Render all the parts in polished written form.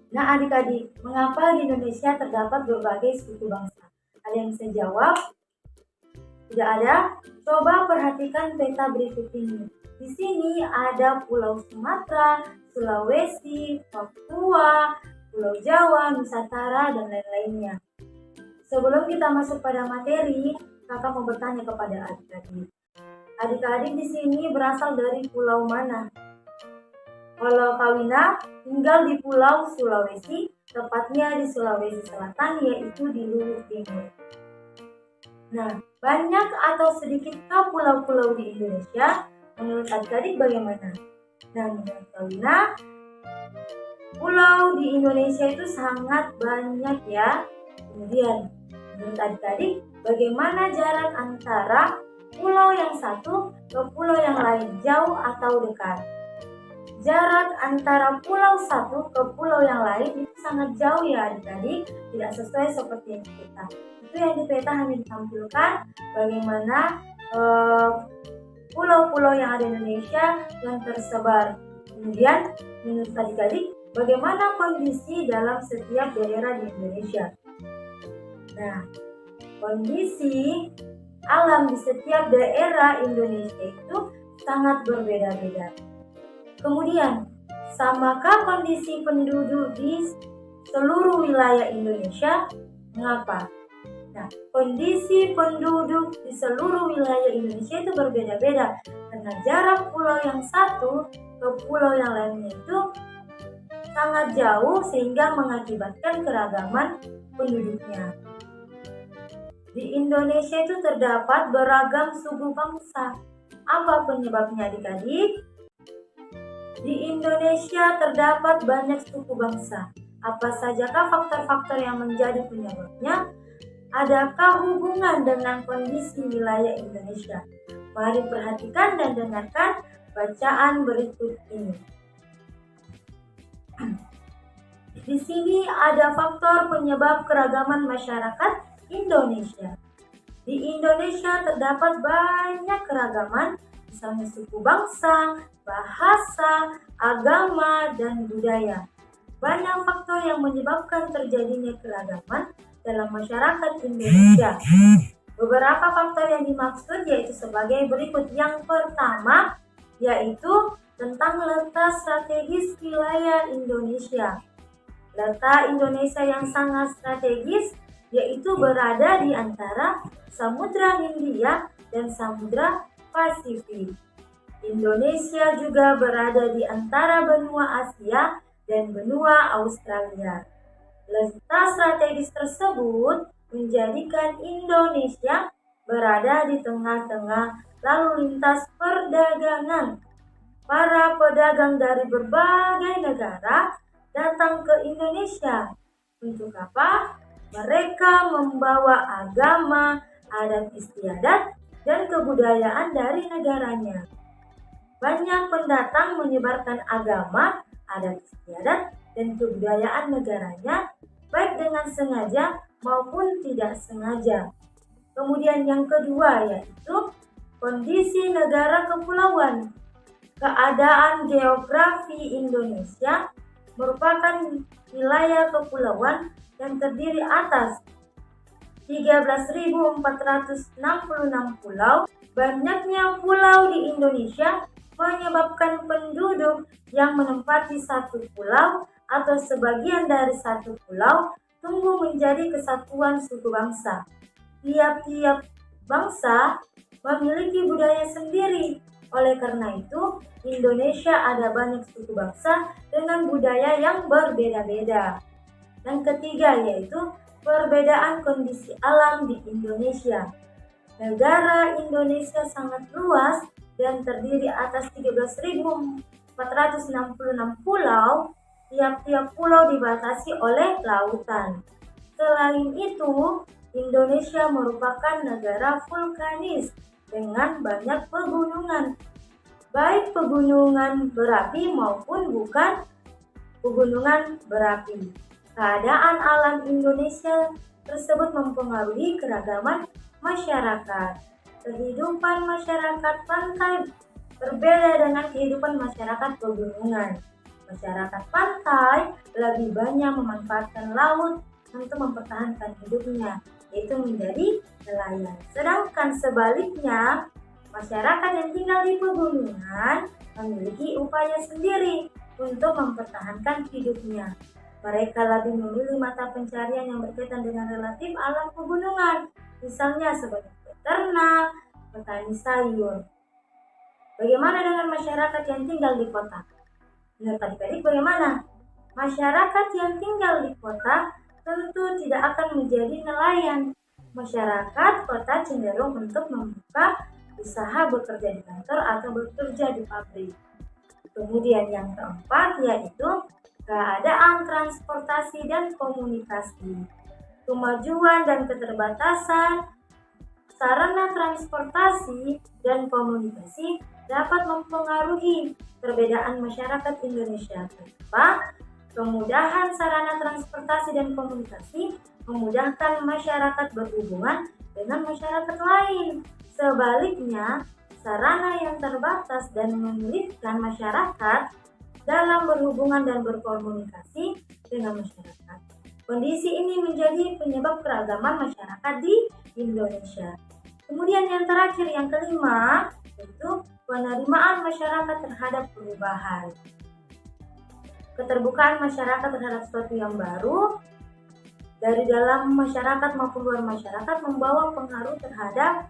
Nah, adik-adik, mengapa di Indonesia terdapat berbagai suku bangsa? Ada yang bisa jawab? Tidak ada? Coba perhatikan peta berikut ini. Di sini ada Pulau Sumatera, Sulawesi, Papua, Pulau Jawa, Nusantara, dan lain-lainnya. Sebelum kita masuk pada materi, kakak mau bertanya kepada adik-adik. Adik-adik di sini berasal dari pulau mana? Kalau Kawina tinggal di Pulau Sulawesi, tepatnya di Sulawesi Selatan, yaitu di Luwu Timur. Nah, banyak atau sedikitkah pulau-pulau di Indonesia? Menurut adik-adik bagaimana? Nah, menurut Kawina, pulau di Indonesia itu sangat banyak ya. Kemudian, menurut adik-adik, bagaimana jarak antara pulau yang satu ke pulau yang lain, jauh atau dekat? Jarak antara pulau satu ke pulau yang lain itu sangat jauh ya adik-adik, tidak sesuai seperti yang di peta. Itu yang di peta hanya ditampilkan bagaimana pulau-pulau yang ada di Indonesia yang tersebar. Kemudian menurut adik-adik, bagaimana kondisi dalam setiap daerah di Indonesia? Nah, kondisi alam di setiap daerah Indonesia itu sangat berbeda-beda. Kemudian, samakah kondisi penduduk di seluruh wilayah Indonesia? Mengapa? Nah, kondisi penduduk di seluruh wilayah Indonesia itu berbeda-beda karena jarak pulau yang satu ke pulau yang lainnya itu sangat jauh sehingga mengakibatkan keragaman penduduknya. Di Indonesia itu terdapat beragam suku bangsa. Apa penyebabnya adik-adik? Di Indonesia terdapat banyak suku bangsa. Apa sajakah faktor-faktor yang menjadi penyebabnya? Adakah hubungan dengan kondisi wilayah Indonesia? Mari perhatikan dan dengarkan bacaan berikut ini. Di sini ada faktor penyebab keragaman masyarakat Indonesia. Di Indonesia terdapat banyak keragaman, misalnya suku bangsa, bahasa, agama, dan budaya. Banyak faktor yang menyebabkan terjadinya keragaman dalam masyarakat Indonesia. Beberapa faktor yang dimaksud yaitu sebagai berikut. Yang pertama yaitu tentang letak strategis wilayah Indonesia. Letak Indonesia yang sangat strategis yaitu berada di antara Samudra Hindia dan Samudra Pasifik. Indonesia juga berada di antara benua Asia dan benua Australia. Letak strategis tersebut menjadikan Indonesia berada di tengah-tengah lalu lintas perdagangan. Para pedagang dari berbagai negara datang ke Indonesia. Untuk apa? Mereka membawa agama, adat istiadat, dan kebudayaan dari negaranya. Banyak pendatang menyebarkan agama, adat istiadat, dan kebudayaan negaranya, baik dengan sengaja maupun tidak sengaja. Kemudian yang kedua yaitu kondisi negara kepulauan. Keadaan geografi Indonesia merupakan wilayah kepulauan yang terdiri atas 13.466 pulau. Banyaknya pulau di Indonesia menyebabkan penduduk yang menempati satu pulau atau sebagian dari satu pulau tumbuh menjadi kesatuan suku bangsa. Tiap-tiap bangsa memiliki budaya sendiri. Oleh karena itu, Indonesia ada banyak suku bangsa dengan budaya yang berbeda-beda. Yang ketiga yaitu perbedaan kondisi alam di Indonesia. Negara Indonesia sangat luas dan terdiri atas 13.466 pulau. Tiap-tiap pulau dibatasi oleh lautan. Selain itu, Indonesia merupakan negara vulkanis dengan banyak pegunungan, baik pegunungan berapi maupun bukan pegunungan berapi. Keadaan alam Indonesia tersebut mempengaruhi keragaman masyarakat. Kehidupan masyarakat pantai berbeda dengan kehidupan masyarakat pegunungan. Masyarakat pantai lebih banyak memanfaatkan laut untuk mempertahankan hidupnya, yaitu menjadi nelayan. Sedangkan sebaliknya, masyarakat yang tinggal di pegunungan memiliki upaya sendiri untuk mempertahankan hidupnya. Mereka lebih memilih mata pencarian yang berkaitan dengan relatif alam pegunungan, misalnya sebagai peternak, petani sayur. Bagaimana dengan masyarakat yang tinggal di kota? Menurut adik-adik bagaimana? Masyarakat yang tinggal di kota tentu tidak akan menjadi nelayan. Masyarakat kota cenderung untuk membuka usaha bekerja di kantor atau bekerja di pabrik. Kemudian yang keempat yaitu keadaan transportasi dan komunikasi. Kemajuan dan keterbatasan sarana transportasi dan komunikasi dapat mempengaruhi perbedaan masyarakat Indonesia. Kenapa? Kemudahan sarana transportasi dan komunikasi memudahkan masyarakat berhubungan dengan masyarakat lain. Sebaliknya, sarana yang terbatas dan menyulitkan masyarakat dalam berhubungan dan berkomunikasi dengan masyarakat. Kondisi ini menjadi penyebab keragaman masyarakat di Indonesia. Kemudian yang terakhir, yang kelima, yaitu penerimaan masyarakat terhadap perubahan. Keterbukaan masyarakat terhadap sesuatu yang baru dari dalam masyarakat maupun luar masyarakat membawa pengaruh terhadap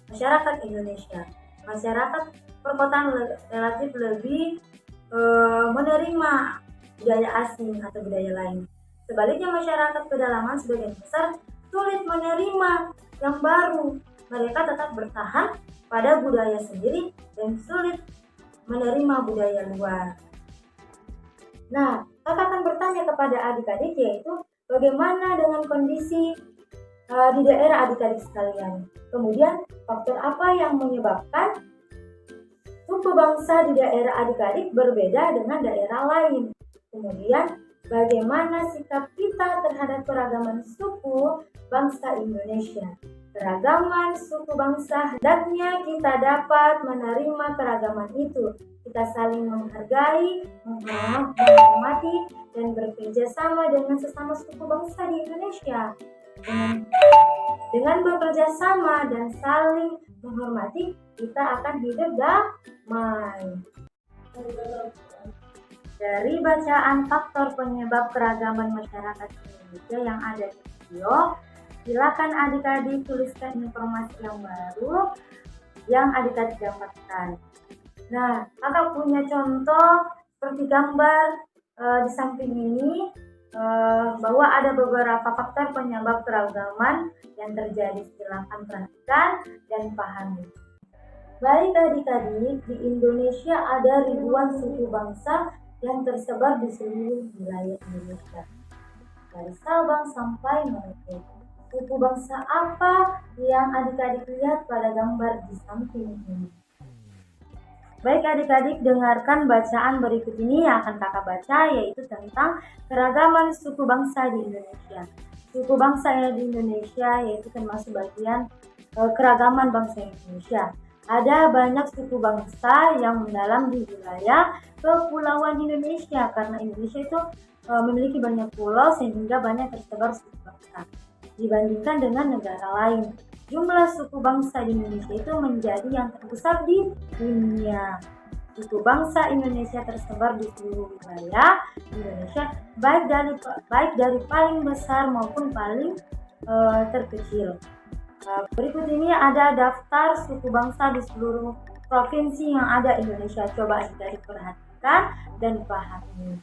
masyarakat Indonesia. Masyarakat perkotaan relatif lebih menerima budaya asing atau budaya lain. Sebaliknya masyarakat pedalaman sebagian besar sulit menerima yang baru. Mereka tetap bertahan pada budaya sendiri dan sulit menerima budaya luar. Nah, kakak akan bertanya kepada adik-adik yaitu bagaimana dengan kondisi di daerah adik-adik sekalian. Kemudian faktor apa yang menyebabkan suku bangsa di daerah adik-adik berbeda dengan daerah lain. Kemudian bagaimana sikap kita terhadap keragaman suku bangsa Indonesia. Keragaman suku bangsa hendaknya kita dapat menerima keragaman itu. Kita saling menghargai, menghormati, dan bekerja sama dengan sesama suku bangsa di Indonesia. Dengan bekerja sama dan saling menghormati, kita akan hidup damai. Dari bacaan faktor penyebab keragaman masyarakat Indonesia yang ada di video, silakan adik-adik tuliskan informasi yang baru yang adik-adik dapatkan. Nah, kakak punya contoh seperti gambar di samping ini bahwa ada beberapa faktor penyebab keragaman yang terjadi. Silakan perhatikan dan pahami. Baik adik-adik, di Indonesia ada ribuan suku bangsa yang tersebar di seluruh wilayah Indonesia. Dari Sabang sampai Merauke. Suku bangsa apa yang adik-adik lihat pada gambar di samping ini? Baik adik-adik, dengarkan bacaan berikut ini yang akan kakak baca, yaitu tentang keragaman suku bangsa di Indonesia. Suku bangsa di Indonesia yaitu termasuk bagian keragaman bangsa Indonesia. Ada banyak suku bangsa yang mendalam di wilayah kepulauan Indonesia, karena Indonesia itu memiliki banyak pulau sehingga banyak tersebar suku bangsa. Dibandingkan dengan negara lain, jumlah suku bangsa di Indonesia itu menjadi yang terbesar di dunia. Suku bangsa Indonesia tersebar di seluruh wilayah Indonesia, baik dari paling besar maupun paling terkecil. Berikut ini ada daftar suku bangsa di seluruh provinsi yang ada Indonesia. Coba adik-adik perhatikan dan pahami.